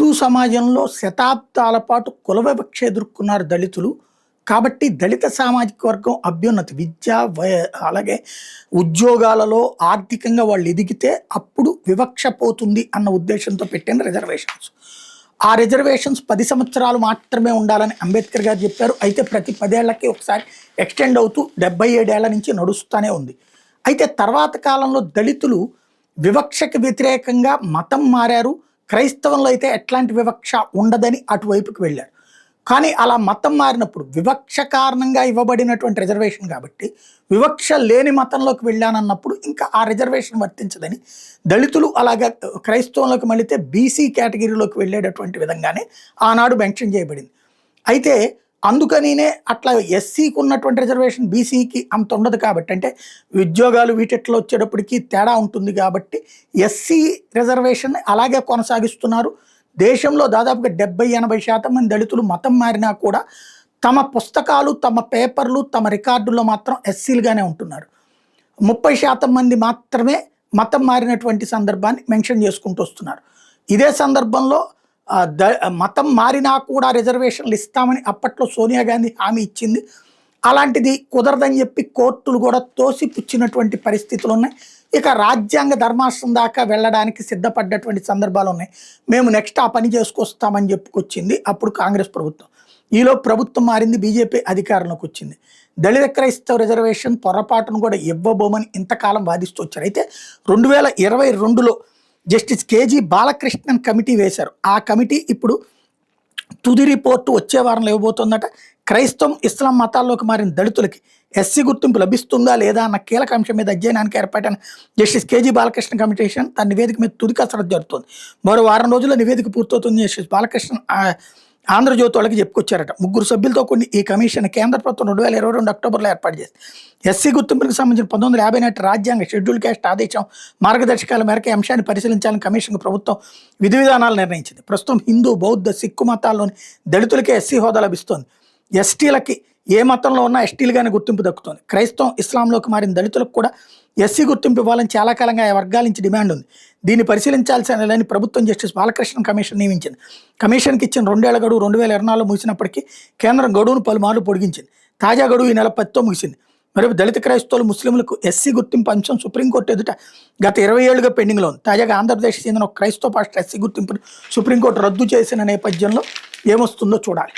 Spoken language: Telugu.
హిందూ సమాజంలో శతాబ్దాల పాటు కుల వివక్ష ఎదుర్కొన్నారు దళితులు. కాబట్టి దళిత సామాజిక వర్గం అభ్యున్నతి విద్య అలాగే ఉద్యోగాలలో ఆర్థికంగా వాళ్ళు ఎదిగితే అప్పుడు వివక్ష పోతుంది అన్న ఉద్దేశంతో పెట్టిన రిజర్వేషన్స్. ఆ రిజర్వేషన్స్ 10 సంవత్సరాలు మాత్రమే ఉండాలని అంబేద్కర్ గారు చెప్పారు. అయితే ప్రతి 10 ఏళ్లకి ఒకసారి ఎక్స్టెండ్ అవుతూ 77 ఏళ్ల నుంచి నడుస్తూనే ఉంది. అయితే తర్వాత కాలంలో దళితులు వివక్షకు వ్యతిరేకంగా మతం మారారు. క్రైస్తవంలో అయితే ఎట్లాంటి వివక్ష ఉండదని అటువైపుకి వెళ్ళారు. కానీ అలా మతం మారినప్పుడు వివక్ష కారణంగా ఇవ్వబడినటువంటి రిజర్వేషన్ కాబట్టి వివక్ష లేని మతంలోకి వెళ్ళానన్నప్పుడు ఇంకా ఆ రిజర్వేషన్ వర్తించదని దళితులు అలాగా క్రైస్తవంలోకి మళ్ళీతే బీసీ కేటగిరీలోకి వెళ్ళేటటువంటి విధంగానే ఆనాడు మెన్షన్ చేయబడింది. అయితే అందుకనినే అట్లా ఎస్సీకి ఉన్నటువంటి రిజర్వేషన్ బీసీకి అంత ఉండదు కాబట్టి, అంటే ఉద్యోగాలు వీటిట్లో వచ్చేటప్పటికి తేడా ఉంటుంది కాబట్టి ఎస్సీ రిజర్వేషన్ అలాగే కొనసాగిస్తున్నారు. దేశంలో దాదాపుగా 70-80% మంది దళితులు మతం మారినా కూడా తమ పుస్తకాలు, తమ పేపర్లు, తమ రికార్డుల్లో మాత్రం ఎస్సీలుగానే ఉంటున్నారు. 30% మంది మాత్రమే మతం మారినటువంటి సందర్భాన్ని మెన్షన్ చేసుకుంటూ వస్తున్నారు. ఇదే సందర్భంలో మతం మారినా కూడా రిజర్వేషన్లు ఇస్తామని అప్పట్లో సోనియా గాంధీ హామీ ఇచ్చింది. అలాంటిది కుదరదని చెప్పి కోర్టులు కూడా తోసిపుచ్చినటువంటి పరిస్థితులు ఉన్నాయి. ఇక రాజ్యాంగ ధర్మాసనం దాకా వెళ్ళడానికి సిద్ధపడ్డటువంటి సందర్భాలు ఉన్నాయి. మేము నెక్స్ట్ ఆ పని చేసుకొస్తామని చెప్పుకొచ్చింది అప్పుడు కాంగ్రెస్ ప్రభుత్వం. ఈలో ప్రభుత్వం మారింది, బీజేపీ అధికారంలోకి వచ్చింది. దళిత క్రైస్తవ రిజర్వేషన్ పొరపాటును కూడా ఇవ్వబోమని ఇంతకాలం వాదిస్తూ వచ్చారు. అయితే 2022లో జస్టిస్ కేజీ బాలకృష్ణన్ కమిటీ వేశారు. ఆ కమిటీ ఇప్పుడు తుది రిపోర్టు వచ్చే వారంలో ఇవ్వబోతోందట. క్రైస్తవం, ఇస్లాం మతాల్లోకి మారిన దళితులకి ఎస్సీ గుర్తింపు లభిస్తుందా లేదా అన్న కీలక అంశం మీద అధ్యయనానికి ఏర్పాటైన జస్టిస్ కేజీ బాలకృష్ణ కమిషన్ తన నివేదిక మీద తుది కసరత్తు జరుగుతోంది. మరో వారం రోజుల్లో నివేదిక పూర్తవుతుంది. జస్టిస్ బాలకృష్ణ ఆంధ్రజ్యోతి వాళ్ళకి చెప్పుకొచ్చారట. 3 సభ్యులతో కొన్ని ఈ కమిషన్ కేంద్ర ప్రభుత్వం 2022 అక్టోబర్లో ఏర్పాటు చేసింది. ఎస్సీ గుర్తింపులకు సంబంధించిన 1950 నాటి రాజ్యాంగ షెడ్యూల్ క్యాస్ట్ ఆదేశం మార్గదర్శకాల మేరకు ఈ అంశాన్ని పరిశీలించాలని కమిషన్కు ప్రభుత్వం విధి విధానాలు నిర్ణయించింది. ప్రస్తుతం హిందూ, బౌద్ధ, సిక్కు మతాల్లోని దళితులకే ఎస్సీ హోదా లభిస్తోంది. ఎస్టీలకి ఏ మతంలో ఉన్నా ఎస్టీలుగానే గుర్తింపు దక్కుతుంది. క్రైస్తవం, ఇస్లాంలోకి మారిన దళితులకు కూడా ఎస్సీ గుర్తింపు ఇవ్వాలని చాలా కాలంగా ఆ వర్గాల నుంచి డిమాండ్ ఉంది. దీన్ని పరిశీలించాల్సిన ప్రభుత్వం జస్టిస్ బాలకృష్ణ కమిషన్ నియమించింది. కమిషన్కి ఇచ్చిన 2 ఏళ్ల గడువు 2024లో ముగిసినప్పటికీ కేంద్రం గడువును పలుమార్లు పొడిగించింది. తాజా గడువు ఈ నెల 10తో ముగిసింది. మరి దళిత క్రైస్తవులు, ముస్లింలకు ఎస్సీ గుర్తింపు అంశం సుప్రీంకోర్టు ఎదుట గత 20 ఏళ్లుగా పెండింగ్లో ఉంది. తాజాగా ఆంధ్రప్రదేశ్ చెందిన ఒక క్రైస్తవ పాస్టర్ ఎస్సీ గుర్తింపును సుప్రీంకోర్టు రద్దు చేసిన నేపథ్యంలో ఏమొస్తుందో చూడాలి.